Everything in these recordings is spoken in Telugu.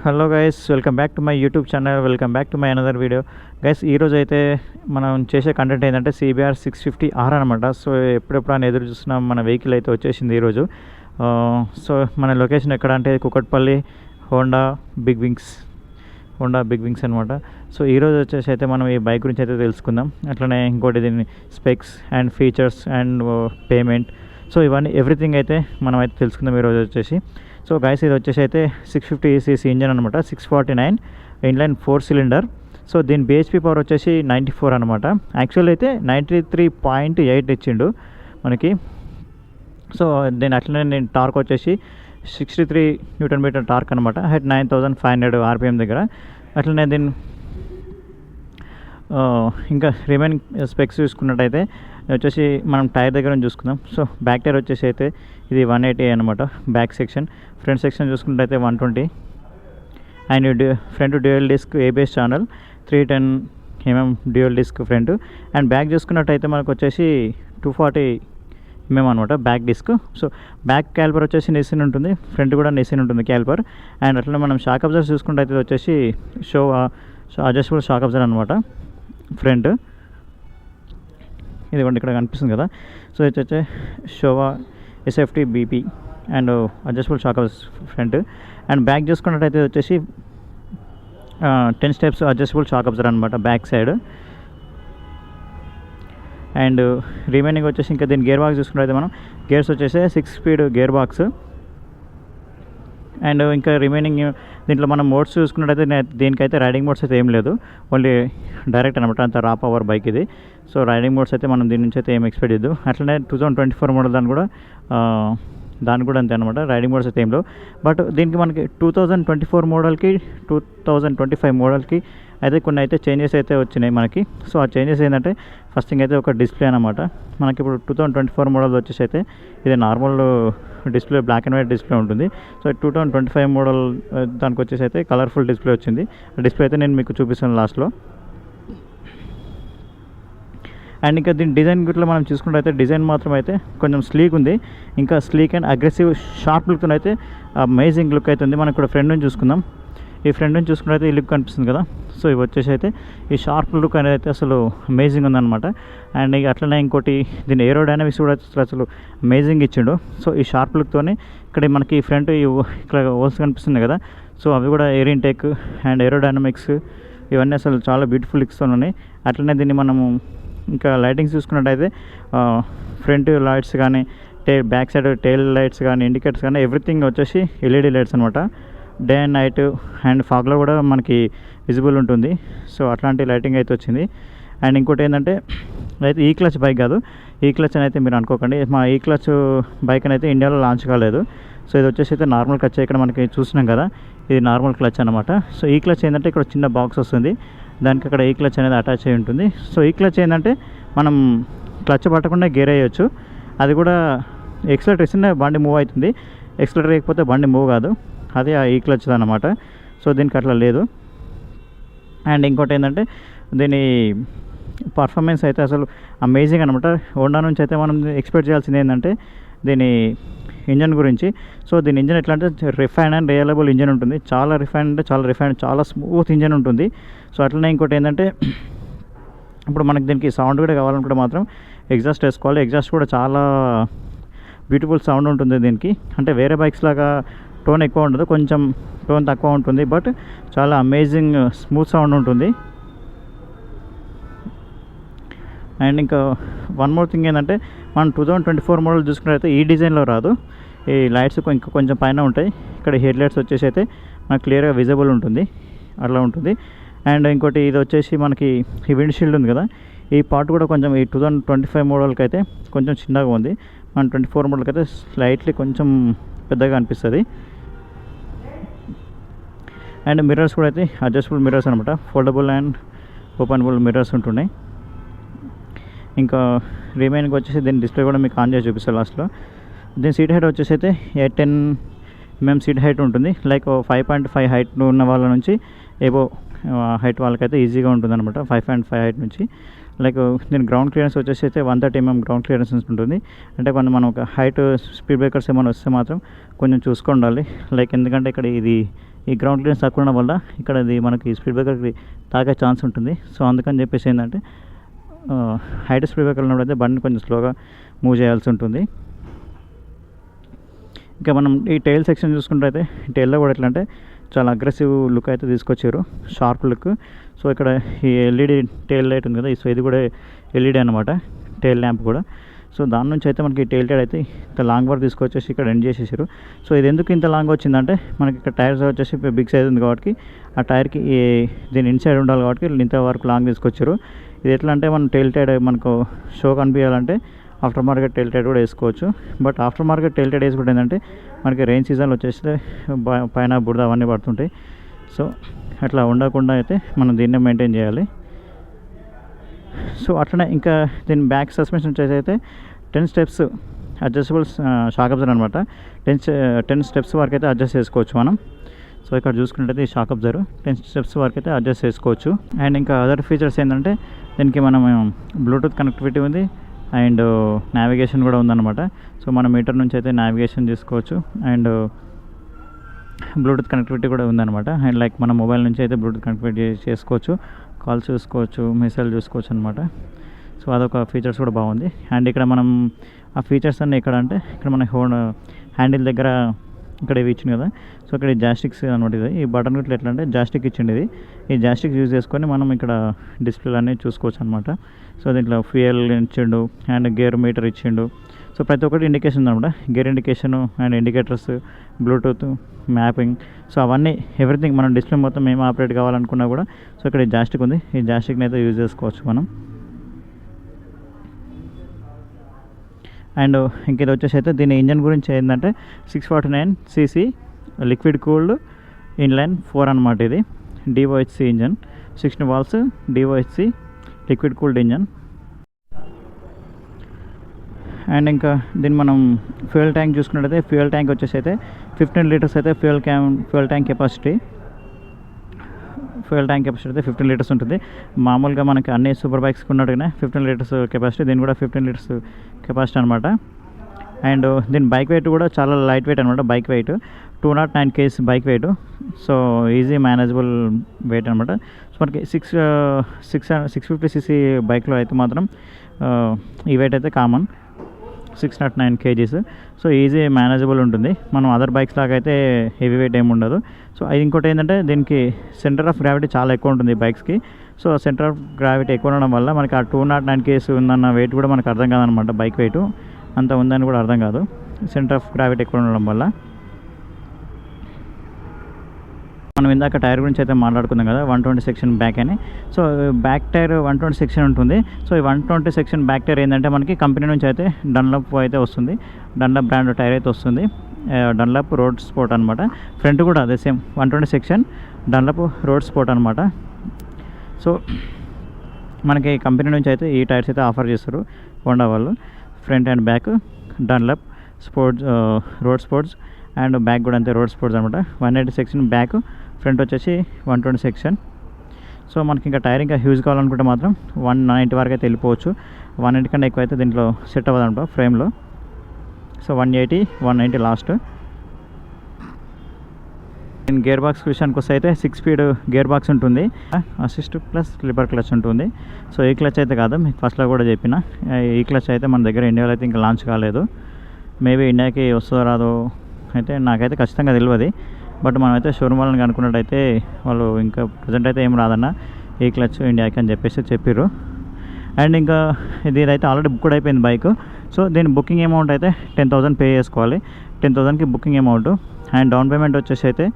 Hello guys, welcome back to my YouTube channel. Welcome back to my another video. Guys, ఈరోజు అయితే మనం చేసే కంటెంట్ ఏంటంటే CBR 650R అనమాట. సో ఎప్పుడెప్పుడు అని ఎదురు చూస్తున్నాం, మన వెహికల్ అయితే వచ్చేసింది ఈరోజు. సో మన లొకేషన్ ఎక్కడ అంటే కుకట్పల్లి హోండా బిగ్ వింగ్స్ అనమాట. సో ఈరోజు వచ్చేసి అయితే మనం ఈ బైక్ గురించి అయితే తెలుసుకుందాం. అట్లనే ఇంకోటి దీని specs and features and payment, so ఇవన్నీ ఎవ్రీథింగ్ అయితే మనం అయితే తెలుసుకుందాం ఈరోజు వచ్చేసి. సో గైస్, ఇది వచ్చేసి అయితే 650cc ఇంజన్ అనమాట, 649 ఇన్లైన్ 4 సిలిండర్. సో దీని BHP పవర్ వచ్చేసి 94 అనమాట. యాక్చువల్ అయితే 93.8 ఇచ్చిండు మనకి. సో దీని అట్లనే నేను టార్క్ వచ్చేసి 63 Nm టార్క్ అనమాట, హెడ్ 9500 RPM దగ్గర. అట్లనే దీని ఇంకా రిమైనింగ్ స్పెక్స్ చూసుకున్నట్టయితే వచ్చేసి మనం టైర్ దగ్గర చూసుకుందాం. సో బ్యాక్ టైర్ వచ్చేసి అయితే ఇది 180 అనమాట బ్యాక్ సెక్షన్. ఫ్రంట్ సెక్షన్ చూసుకున్నట్టయితే 120 and front dual disc ABS channel, 310mm dual disc front. And back చూసుకున్నట్టయితే మనకు వచ్చేసి 240mm అనమాట back disc. So back caliper వచ్చేసి నిసిన్ ఉంటుంది, ఫ్రంట్ కూడా నిసిన్ ఉంటుంది క్యాలిపర్. అండ్ అట్లా మనం షాక్ అబ్జర్వ్ చూసుకుంటే వచ్చేసి అడ్జస్టబుల్ షాక్ అబ్జర్వ్ అనమాట ఫ్రంట్. ఇది ఇక్కడ కనిపిస్తుంది కదా. సో ఇది వచ్చే Shewa SFT BP and adjustable shock absorb front. And back చూసుకున్నట్టయితే వచ్చేసి 10 స్టెప్స్ అడ్జస్టబుల్ షాక్ అబ్జర్వ్ అనమాట బ్యాక్ సైడ్. అండ్ రిమైనింగ్ వచ్చేసి ఇంకా దీని గేర్ బాక్స్ చూసుకున్నట్టయితే మనం గేర్స్ వచ్చేసి 6 స్పీడ్ గేర్ బాక్స్. అండ్ ఇంకా రిమైనింగ్ దీంట్లో మనం మోడ్స్ చూసుకున్నట్టయితే దీనికైతే రైడింగ్ మోడ్స్ అయితే ఏం లేదు, ఓన్లీ డైరెక్ట్ అనమాట, అంత రా పవర్ బైక్ ఇది. సో రైడింగ్ మోడ్స్ అయితే మనం దీని నుంచి అయితే ఏం ఎక్స్పెక్ట్ చేయద్దు. అట్లనే 2024 మోడల్ దాని కూడా అంతే అనమాట, రైడింగ్ మోడ్స్ అయితే ఏం లేవు. బట్ దీనికి మనకి 2024 మోడల్కి 2025 మోడల్కి అయితే కొన్ని అయితే చేంజెస్ అయితే వచ్చినాయి మనకి. సో ఆ చేంజెస్ ఏంటంటే ఫస్ట్ థింగ్ అయితే ఒక డిస్ప్లే అనమాట. మనకి ఇప్పుడు 2024 మోడల్ వచ్చేసి అయితే ఇది normal display, black and white display ఉంటుంది. సో 2025 మోడల్ దానికి వచ్చేసి అయితే కలర్ఫుల్ డిస్ప్లే వచ్చింది. డిస్ప్లే అయితే నేను మీకు చూపిస్తాను లాస్ట్లో. అండ్ ఇంకా దీని డిజైన్ గిట్లా మనం చూసుకుంటే డిజైన్ మాత్రం అయితే కొంచెం స్లీక్ ఉంది, ఇంకా స్లీక్ అండ్ అగ్రెసివ్ షార్ప్ లుక్తో అయితే అమేజింగ్ లుక్ అయితే ఉంది. మనం ఇక్కడ ఫ్రంట్ నుంచి చూసుకుందాం. ఈ ఫ్రంట్ నుంచి చూసుకుంటే ఈ లుక్ కనిపిస్తుంది కదా. సో ఇవి వచ్చేసి అయితే ఈ షార్ప్ లుక్ అనేది అయితే అసలు అమేజింగ్ ఉందన్నమాట. అండ్ ఇక అట్లనే ఇంకోటి దీని ఏరోడైనమిక్స్ కూడా అసలు అమేజింగ్ ఇచ్చిండు. సో ఈ షార్ప్ లుక్తోనే ఇక్కడ మనకి ఫ్రంట్ ఇక్కడ హోల్స్ కనిపిస్తుంది కదా. సో అవి కూడా ఎయిర్ ఇంటేక్ అండ్ ఏరోడైనమిక్స్ ఇవన్నీ అసలు చాలా బ్యూటిఫుల్ లుక్స్తో ఉన్నాయి. అట్లనే దీన్ని మనము ఇంకా లైటింగ్స్ చూసుకున్నట్టయితే ఫ్రంట్ లైట్స్ కానీ బ్యాక్ సైడ్ టైల్ లైట్స్ కానీ ఇండికేటర్స్ కానీ ఎవ్రీథింగ్ వచ్చేసి LED లైట్స్ అనమాట. డే అండ్ నైట్ అండ్ ఫాగ్లో కూడా మనకి విజిబుల్ ఉంటుంది. సో అట్లాంటి లైటింగ్ అయితే వచ్చింది. అండ్ ఇంకోటి ఏంటంటే అయితే ఈ క్లచ్ బైక్ కాదు, ఈ క్లచ్ అని అయితే మీరు అనుకోకండి. మా ఈ క్లచ్ బైక్ అని అయితే ఇండియాలో లాంచ్ కాలేదు. సో ఇది వచ్చేసి అయితే నార్మల్ క్లచ్, ఇక్కడ మనకి చూసినాం కదా, ఇది నార్మల్ క్లచ్ అనమాట. సో ఈ క్లచ్ ఏంటంటే ఇక్కడ చిన్న బాక్స్ వస్తుంది, దానికి అక్కడ ఈ క్లచ్ అనేది అటాచ్ అయి ఉంటుంది. సో ఈ క్లచ్ ఏంటంటే మనం క్లచ్ పట్టకుండా గేర్ వేయచ్చు. అది కూడా ఎక్సలేటర్ ఇస్తేనే బండి మూవ్ అవుతుంది, ఎక్సలేటర్ వేయకపోతే బండి మూవ్ కాదు. అదే ఈ క్లచ్ అనమాట. సో దీనికి అట్లా లేదు. అండ్ ఇంకోటి ఏంటంటే దీని పర్ఫార్మెన్స్ అయితే అసలు అమేజింగ్ అనమాట. హోండా నుంచి అయితే మనం ఎక్స్పెక్ట్ చేయాల్సింది ఏంటంటే దీని ఇంజన్ గురించి. సో దీని ఇంజన్ ఎట్లా అంటే రిఫైన్ అండ్ రియలబుల్ ఇంజన్ ఉంటుంది, చాలా రిఫైన్ అంటే చాలా స్మూత్ ఇంజన్ ఉంటుంది. సో అట్లనే ఇంకోటి ఏంటంటే ఇప్పుడు మనకి దీనికి సౌండ్ కూడా కావాలనుకుంటే మాత్రం ఎగ్జాస్ట్ వేసుకోవాలి. ఎగ్జాస్ట్ కూడా చాలా బ్యూటిఫుల్ సౌండ్ ఉంటుంది దీనికి. అంటే వేరే బైక్స్ లాగా టోన్ ఎక్కువ ఉండదు, కొంచెం టోన్ తక్కువ ఉంటుంది, బట్ చాలా అమేజింగ్ స్మూత్ సౌండ్ ఉంటుంది. అండ్ ఇంకా వన్ మోర్ థింగ్ ఏంటంటే మనం 2024 మోడల్ చూసుకున్నట్లయితే ఈ డిజైన్లో రాదు. ఈ లైట్స్ ఇంకా కొంచెం పైన ఉంటాయి. ఇక్కడ హెడ్ లైట్స్ వచ్చేసి అయితే మనకు క్లియర్గా విజిబుల్ ఉంటుంది, అట్లా ఉంటుంది. అండ్ ఇంకోటి ఇది వచ్చేసి మనకి ఈ విండ్షీల్డ్ ఉంది కదా, ఈ పార్ట్ కూడా కొంచెం ఈ 2025 మోడల్కి అయితే కొంచెం చిన్నగా ఉంది. మన 24 మోడల్కి అయితే స్లైట్లీ కొంచెం పెద్దగా అనిపిస్తుంది. అండ్ మిర్రర్స్ కూడా అయితే అడ్జస్టబుల్ మిర్రర్స్ అనమాట, ఫోల్డబుల్ అండ్ ఓపెనబుల్ మిర్రర్స్ ఉంటున్నాయి. ఇంకా రిమైనింగ్ వచ్చేసి దీని డిస్ప్లే కూడా మీకు ఆన్ చేసి చూపిస్తాను లాస్ట్లో. దీని సీట్ హైట్ వచ్చేసి అయితే 810mm సీట్ హైట్ ఉంటుంది. లైక్ 5.5 హైట్ ఉన్న వాళ్ళ నుంచి ఏవో హైట్ వాళ్ళకైతే ఈజీగా ఉంటుంది అనమాట, 5.5 హైట్ నుంచి. లైక్ దీని గ్రౌండ్ క్లియరెన్స్ వచ్చేసి అయితే 130mm గ్రౌండ్ క్లియరెన్స్ ఉంటుంది. అంటే మనం ఒక హైట్ స్పీడ్ బ్రేకర్స్ ఏమైనా వస్తే మాత్రం కొంచెం చూసుకోండాలి. లైక్ ఎందుకంటే ఇక్కడ ఇది ఈ గ్రౌండ్ క్లియరెన్స్ తక్కువ ఉండడం వల్ల ఇక్కడ ఇది మనకి స్పీడ్ బ్రేకర్కి తాకే ఛాన్స్ ఉంటుంది. సో అందుకని చెప్పేసి ఏంటంటే హైట్ స్పీడ్ బ్రేకర్ ఉన్నప్పుడైతే బండిని కొంచెం స్లోగా మూవ్ చేయాల్సి ఉంటుంది. ఇంకా మనం ఈ టైల్ సెక్షన్ చూసుకుంటే అయితే టైల్లో కూడా ఎట్లా అంటే చాలా అగ్రెసివ్ లుక్ అయితే తీసుకొచ్చారు, షార్ప్ లుక్. సో ఇక్కడ ఈ ఎల్ఈడి టైల్ లైట్ ఉంది కదా, సో ఇది కూడా ఎల్ఈడి అనమాట, టైల్ ల్యాంప్ కూడా. సో దాని నుంచి అయితే మనకి టైల్ టైడ్ అయితే ఇంత లాంగ్ వరకు తీసుకొచ్చేసి ఇక్కడ ఎండ్ చేసేసారు. సో ఇది ఎందుకు ఇంత లాంగ్ వచ్చిందంటే మనకి ఇక్కడ టైర్స్ వచ్చేసి బిగ్ సైజ్ ఉంది కాబట్టి ఆ టైర్కి దీని ఇన్సైడ్ ఉండాలి కాబట్టి ఇంత వరకు లాంగ్ తీసుకొచ్చారు. ఇది ఎట్లా అంటే మనం టైల్ టైడ్ మనకు షో కనిపించాలంటే ఆఫ్టర్ మార్కెట్ టైల్ టైడ్ కూడా వేసుకోవచ్చు. But aftermarket tail tidy వేసుకుంటే ఏంటంటే మనకి రెయిన్ సీజన్లో వచ్చేస్తే పైన బురద అవన్నీ పడుతుంటాయి. సో అట్లా ఉండకుండా అయితే మనం దీన్నే మెయింటైన్ చేయాలి. సో అట్లనే ఇంకా దీని బ్యాక్ సస్పెన్షన్ వచ్చేసి అయితే 10 స్టెప్స్ అడ్జస్టబుల్ షాక్ అబ్జర్వర్ అనమాట. 10 స్టెప్స్ వరకు అయితే అడ్జస్ట్ చేసుకోవచ్చు మనం. సో ఇక్కడ చూసుకున్నట్టయితే ఈ షాక్ అబ్జర్వర్ 10 స్టెప్స్ వరకు అయితే అడ్జస్ట్ చేసుకోవచ్చు. అండ్ ఇంకా అదర్ ఫీచర్స్ ఏంటంటే దీనికి మనం బ్లూటూత్ కనెక్టివిటీ ఉంది అండ్ నావిగేషన్ కూడా ఉందన్నమాట. సో మన మీటర్ నుంచి అయితే నావిగేషన్ తీసుకోవచ్చు అండ్ బ్లూటూత్ కనెక్టివిటీ కూడా ఉందన్నమాట. అండ్ లైక్ మన మొబైల్ నుంచి అయితే బ్లూటూత్ కనెక్టివిటీ చేసుకోవచ్చు, కాల్స్ చూసుకోవచ్చు, మెసేజ్ చూసుకోవచ్చు అనమాట. సో అదొక ఫీచర్స్ కూడా బాగుంది. అండ్ ఇక్కడ మనం ఆ ఫీచర్స్ అన్నీ ఇక్కడ అంటే ఇక్కడ మన హ్యాండిల్ దగ్గర ఇక్కడ ఇవి ఇచ్చింది కదా, సో ఇక్కడ ఈ జాస్టిక్స్ అనమాట. ఇది ఈ బటన్ ఇట్లా ఎట్లా అంటే జాస్టిక్ ఇచ్చింది. ఇది ఈ జాస్టిక్ యూజ్ చేసుకొని మనం ఇక్కడ డిస్ప్లేలు అన్నీ చూసుకోవచ్చు అనమాట. సో దీంట్లో ఫ్యూయల్ ఇచ్చిండు అండ్ గేర్ మీటర్ ఇచ్చిండు. సో ప్రతి ఒక్కటి ఇండికేషన్ ఉందన్నమాట, gear indication and indicators, Bluetooth, mapping. So అవన్నీ ఎవ్రీథింగ్ మనం డిస్ప్లే మొత్తం మేము ఆపరేట్ కావాలనుకున్నా కూడా సో ఇక్కడ ఈ జాస్టిక్ ఉంది, ఈ జాస్టిక్ని అయితే యూజ్ చేసుకోవచ్చు మనం. అండ్ ఇంక ఇది వచ్చేసి అయితే దీని ఇంజన్ గురించి ఏంటంటే 649cc లిక్విడ్ కూల్డ్ ఇన్లైన్ 4 అనమాట. ఇది DOHC engine, 16 valves DOHC liquid cooled engine. And ఇంకా దీన్ని మనం ఫ్యూయల్ ట్యాంక్ చూసుకున్నట్టయితే ఫ్యూయల్ ట్యాంక్ వచ్చేసి అయితే 15 లీటర్స్ అయితే ఫ్యూయల్ ట్యాంక్ కెపాసిటీ అయితే 15 లీటర్స్ ఉంటుంది. మామూలుగా మనకి అన్ని సూపర్ బైక్స్కి ఉన్నట్టుగానే 15 లీటర్స్ కెపాసిటీ, దీని కూడా 15 లీటర్స్ కెపాసిటీ అనమాట. అండ్ దీని బైక్ వెయిట్ కూడా చాలా లైట్ వెయిట్ అనమాట. Bike weight 209 kg bike weight. So easy manageable weight అనమాట. సో మనకి 650cc బైక్లో అయితే మాత్రం ఈ వెయిట్ అయితే common 609 kgs. So easy manageable ఉంటుంది. మనం అదర్ బైక్స్ లాగా అయితే హెవీ వెయిట్ ఏమి ఉండదు. సో అది ఇంకోటి ఏంటంటే దీనికి సెంటర్ ఆఫ్ గ్రావిటీ చాలా ఎక్కువ ఉంటుంది బైక్స్కి. సో సెంటర్ ఆఫ్ గ్రావిటీ ఎక్కువ ఉండడం వల్ల మనకి ఆ 209 kgs ఉందన్న వెయిట్ కూడా మనకు అర్థం కాదనమాట. బైక్ వెయిట్ అంత ఉందని కూడా అర్థం కాదు సెంటర్ ఆఫ్ గ్రావిటీ ఎక్కువ ఉండడం వల్ల. మనం ఇందాక టైర్ గురించి అయితే మాట్లాడుకుందాం కదా, 120 సెక్షన్ బ్యాక్ అని. సో బ్యాక్ టైర్ 120 సెక్షన్ ఉంటుంది. సో ఈ 120 సెక్షన్ బ్యాక్ టైర్ ఏంటంటే మనకి కంపెనీ నుంచి అయితే డన్లప్ అయితే వస్తుంది, డన్లప్ బ్రాండ్ టైర్ అయితే వస్తుంది, డన్లప్ రోడ్ స్పోర్ట్ అనమాట. ఫ్రంట్ కూడా అదే same 120 section Dunlop road sport అనమాట. సో మనకి కంపెనీ నుంచి అయితే ఈ టైర్స్ అయితే ఆఫర్ చేస్తారు హోండా వాళ్ళు. Front and back Dunlop sports road sports and back కూడా అంతే రోడ్ స్పోర్ట్స్ అనమాట. 180 సెక్షన్ బ్యాక్, ఫ్రంట్ వచ్చేసి 120 సెక్షన్. సో మనకి ఇంకా టైర్ ఇంకా హ్యూజ్ కావాలనుకుంటే మాత్రం 190 వరకు అయితే వెళ్ళిపోవచ్చు. 180 కన్నా ఎక్కువ అయితే దీంట్లో సెట్ అవ్వదనమాట ఫ్రేమ్లో. So 180, 190 last. గేర్ బాక్స్ విషయానికి వస్తే అయితే 6 స్పీడ్ గేర్ బాక్స్ ఉంటుంది, అసిస్ట్ ప్లస్ స్లిప్పర్ క్లచ్ ఉంటుంది. సో ఈ క్లచ్ అయితే కాదు, మీకు ఫస్ట్లో కూడా చెప్పిన ఈ క్లచ్ అయితే మన దగ్గర ఇండియాలో అయితే ఇంకా లాంచ్ కాలేదు. మేబీ ఇండియాకి వస్తుందో రాదో అయితే నాకైతే ఖచ్చితంగా తెలియదు. బట్ మనమైతే షోరూమ్ వాళ్ళని అనుకున్నట్టయితే వాళ్ళు ఇంకా ప్రజెంట్ అయితే ఏం రాదన్న ఈ క్లచ్ ఇండియాకి అని చెప్పేసి చెప్పారు. అండ్ ఇంకా ఇదైతే ఆల్రెడీ బుక్ కూడా అయిపోయింది బైక్. సో దీని బుకింగ్ అమౌంట్ అయితే 10,000 పే చేసుకోవాలి. 10,000కి booking amount. And down payment వచ్చేసి అయితే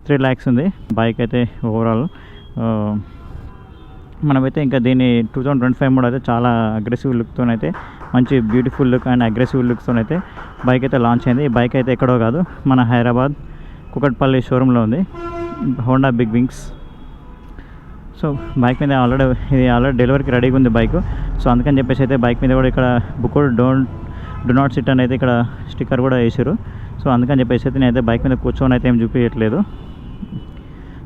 3 lakhs ఉంది బైక్ అయితే ఓవరాల్. మనమైతే ఇంకా దీన్ని 2025 మోడల్ అయితే చాలా అగ్రెసివ్ లుక్తో అయితే మంచి బ్యూటిఫుల్ లుక్ అండ్ అగ్రెసివ్ లుక్తో అయితే బైక్ అయితే లాంచ్ అయింది. ఈ బైక్ అయితే ఎక్కడో కాదు, మన హైదరాబాద్ కుకట్పల్లి షోరూంలో ఉంది, Honda big wings. So bike మీద ఇది ఆల్రెడీ డెలివరీకి రెడీగా ఉంది బైక్. సో అందుకని చెప్పేసి అయితే బైక్ మీద కూడా ఇక్కడ బుక్ డు నాట్ సిట్ అని అయితే ఇక్కడ స్టిక్కర్ కూడా వేసారు. సో అందుకని చెప్పేసి అయితే నేనైతే బైక్ మీద కూర్చొని అయితే ఏం చూపించట్లేదు.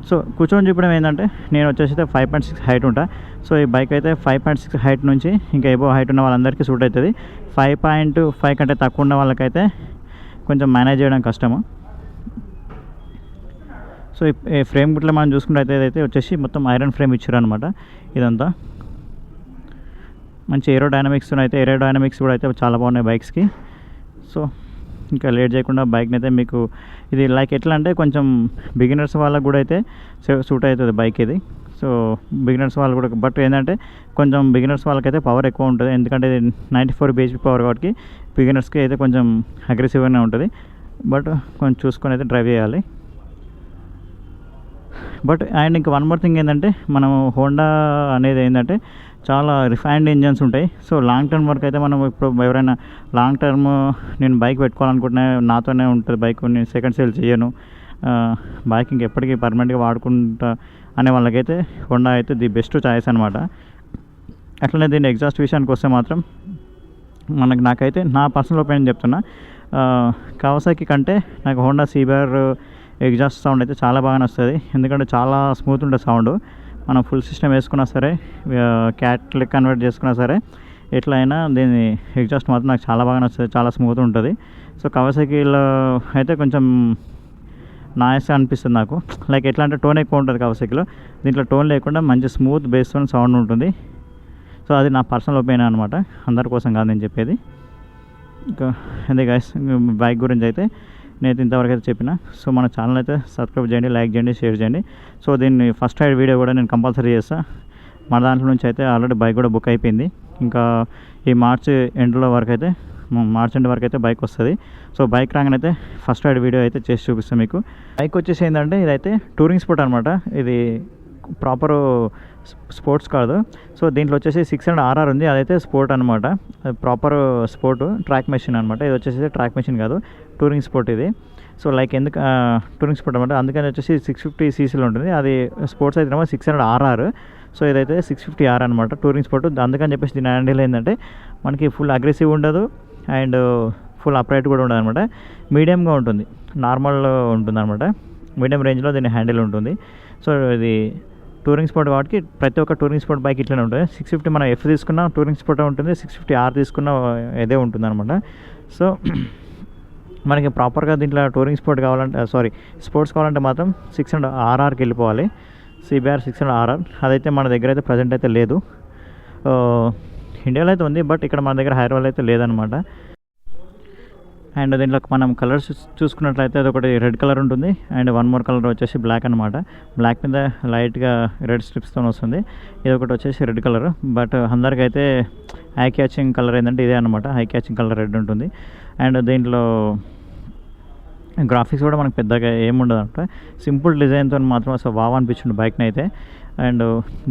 సో కూర్చొని చూపడం ఏంటంటే నేను వచ్చేసి 5.6 హైట్ ఉంటా. సో ఈ బైక్ అయితే 5.6 హైట్ నుంచి ఇంకా ఎబో హైట్ ఉన్న వాళ్ళందరికీ సూట్ అవుతుంది. 5.5 కంటే తక్కువ ఉన్న వాళ్ళకైతే కొంచెం మేనేజ్ చేయడం కష్టము. సో ఈ ఫ్రేమ్ గిట్లా మనం చూసుకుంటే అయితే వచ్చేసి మొత్తం ఐరన్ ఫ్రేమ్ ఇచ్చారనమాట. ఇదంతా మంచి ఏరోడైనమిక్స్ కూడా అయితే చాలా బాగున్నాయి బైక్స్కి. సో ఇంకా లేట్ చేయకుండా బైక్ని అయితే మీకు ఇది లైక్ ఎట్లా అంటే కొంచెం బిగినర్స్ వాళ్ళకు కూడా అయితే సూట్ అవుతుంది బైక్ ఇది. సో బిగినర్స్ వాళ్ళు కూడా, బట్ ఏంటంటే కొంచెం బిగినర్స్ వాళ్ళకైతే పవర్ ఎక్కువ ఉంటుంది, ఎందుకంటే ఇది 94 bhp పవర్ కాబట్టి బిగినర్స్కి అయితే కొంచెం అగ్రెసివ్గానే ఉంటుంది. బట్ కొంచెం చూసుకొని అయితే డ్రైవ్ చేయాలి. బట్ అండ్ ఇంకా వన్ మోర్ థింగ్ ఏంటంటే మనం హోండా అనేది ఏంటంటే చాలా రిఫైన్డ్ ఇంజన్స్ ఉంటాయి. సో లాంగ్ టర్మ్ వరకు అయితే మనం ఇప్పుడు ఎవరైనా లాంగ్ టర్మ్ నేను బైక్ పెట్టుకోవాలనుకుంటున్నా, నాతోనే ఉంటుంది బైక్, నేను సెకండ్ సేల్ చేయను, బైక్ ఇంకెప్పటికీ పర్మనెంట్గా వాడుకుంటా అనే వాళ్ళకైతే హోండా అయితే ది బెస్ట్ చాయిస్ అనమాట. అట్లనే దీని ఎగ్జాస్ట్ విషయానికి వస్తే మాత్రం నాకైతే నా పర్సనల్ ఒపీనియన్ చెప్తున్నా, కవాసాకి కంటే నాకు హోండా CBR ఎగ్జాస్ట్ సౌండ్ అయితే చాలా బాగా వస్తుంది. ఎందుకంటే చాలా స్మూత్ ఉంటుంది సౌండ్. మనం ఫుల్ సిస్టమ్ వేసుకున్నా సరే, క్యాట్ కన్వర్ట్ చేసుకున్నా సరే, ఎట్లా అయినా దీని ఎగ్జాస్ట్ మాత్రం నాకు చాలా బాగా నచ్చుతుంది, చాలా స్మూత్ ఉంటుంది. సో కవాసాకిలో అయితే కొంచెం నాయిస్గా అనిపిస్తుంది నాకు. లైక్ ఎట్లా అంటే టోన్ ఎక్కువ ఉంటుంది కవాసాకిలో, దీంట్లో టోన్ లేకుండా మంచి స్మూత్ బేస్ సౌండ్ ఉంటుంది. సో అది నా పర్సనల్ ఒపీనియన్ అనమాట, అందరి కోసం కాదు నేను చెప్పేది. ఇంకా అదే గైస్, బైక్ గురించి అయితే నేను ఇంతవరకు అయితే చెప్పిన. సో మన ఛానల్ అయితే సబ్స్క్రైబ్ చేయండి, లైక్ చేయండి, షేర్ చేయండి. సో దీన్ని ఫస్ట్ రైడ్ వీడియో కూడా నేను కంపల్సరీ చేస్తాను. మన దాంట్లో నుంచి అయితే ఆల్రెడీ బైక్ కూడా బుక్ అయిపోయింది. ఇంకా ఈ మార్చ్ ఎండ్ వరకు అయితే బైక్ వస్తుంది. సో బైక్ రాగానే అయితే ఫస్ట్ రైడ్ వీడియో అయితే చేసి చూపిస్తాను మీకు. బైక్ వచ్చేసి ఏంటంటే ఇదైతే టూరింగ్ స్పోర్ట్ అనమాట, ఇది ప్రాపర్ స్పోర్ట్స్ కాదు. సో దీంట్లో వచ్చేసి 600RR ఉంది, అదైతే స్పోర్ట్ అనమాట, ప్రాపర్ స్పోర్ట్ ట్రాక్ మెషిన్ అనమాట. ఇది వచ్చేసి ట్రాక్ మెషిన్ కాదు, టూరింగ్ స్పోర్ట్ ఇది. సో లైక్ ఎందుకు టూరింగ్ స్పోర్ట్ అనమాట, అందుకని వచ్చేసి 650cc ఉంటుంది. అది స్పోర్ట్స్ అయితే 600RR. సో ఇదైతే 650R అనమాట, టూరింగ్ స్పోర్ట్. అందుకని చెప్పేసి దీని హ్యాండిల్ ఏంటంటే మనకి ఫుల్ అగ్రెసివ్ ఉండదు అండ్ ఫుల్ అప్రైట్ కూడా ఉండదు అనమాట, మీడియంగా ఉంటుంది, నార్మల్ ఉంటుంది అనమాట, మీడియం రేంజ్లో దీని హ్యాండిల్ ఉంటుంది. సో ఇది టూరింగ్ స్పోర్ట్ కాబట్టి ప్రతి ఒక్క టూరింగ్ స్పోర్ట్ బైక్ ఇట్లనే ఉంటుంది. 650 మనం F తీసుకున్న టూరింగ్ స్పోర్ట్ ఉంటుంది, 650R తీసుకున్న ఇదే ఉంటుంది అనమాట. సో మనకి ప్రాపర్గా దీంట్లో టూరింగ్ స్పోర్ట్ కావాలంటే స్పోర్ట్స్ కావాలంటే మాత్రం 600RRకి వెళ్ళిపోవాలి, CBR 600RR. అదైతే మన దగ్గర అయితే ప్రజెంట్ అయితే లేదు, ఇండియాలో అయితే ఉంది, బట్ ఇక్కడ మన దగ్గర హైదరాబాద్ అయితే లేదనమాట. అండ్ దీంట్లో మనం కలర్స్ చూసుకున్నట్లయితే అది ఒకటి రెడ్ కలర్ ఉంటుంది అండ్ వన్ మోర్ కలర్ వచ్చేసి బ్లాక్ అనమాట. బ్లాక్ మీద లైట్గా రెడ్ స్ట్రిప్స్తో వస్తుంది. ఇది ఒకటి వచ్చేసి రెడ్ కలర్, బట్ అందరికైతే ఐ క్యాచింగ్ కలర్ ఏంటంటే ఇదే అనమాట, ఐ క్యాచింగ్ కలర్ రెడ్ ఉంటుంది. అండ్ దీంట్లో గ్రాఫిక్స్ కూడా మనకు పెద్దగా ఏముండదు అనమాట, సింపుల్ డిజైన్తో మాత్రం అసలు వావ్ అనిపించింది బైక్ని అయితే. అండ్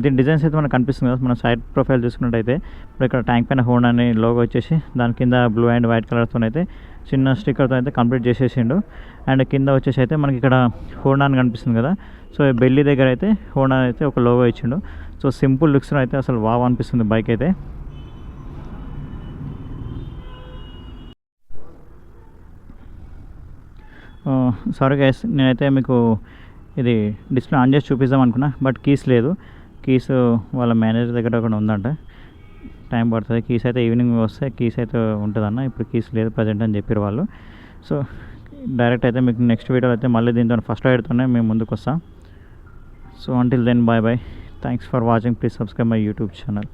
దీని డిజైన్స్ అయితే మనకు కనిపిస్తుంది కదా, మన సైడ్ ప్రొఫైల్ చూసుకున్నట్టయితే ఇప్పుడు ఇక్కడ ట్యాంక్ పైన హోండా అని లోగో వచ్చేసి దాని కింద బ్లూ అండ్ వైట్ కలర్తో అయితే చిన్న స్టిక్కర్తో అయితే కంప్లీట్ చేసేసిండు. అండ్ కింద వచ్చేసి అయితే మనకి ఇక్కడ హోండా అని కనిపిస్తుంది కదా, సో బెల్లి దగ్గర అయితే హోండా అయితే ఒక లోగో ఇచ్చిండు. సో సింపుల్ లుక్స్లో అయితే అసలు వావ్ అనిపిస్తుంది బైక్ అయితే. సారీ గైస్, నేనైతే మీకు ఇది డిస్ప్లే ఆన్ చేసి చూపిద్దాం అనుకున్నా, బట్ కీస్ లేదు. కీస్ వాళ్ళ మేనేజర్ దగ్గర ఒకటి ఉందంట, టైం పడుతుంది. కీస్ అయితే ఈవినింగ్ వస్తే కీస్ అయితే ఉంటుందన్న, ఇప్పుడు కీస్ లేదు ప్రజెంట్ అని చెప్పారు వాళ్ళు. సో డైరెక్ట్ అయితే మీకు నెక్స్ట్ వీడియోలో అయితే మళ్ళీ దీంతో ఫస్ట్ రైడ్తోనే మేము ముందుకు వస్తాం. So until then bye bye, thanks for watching, please subscribe my YouTube channel.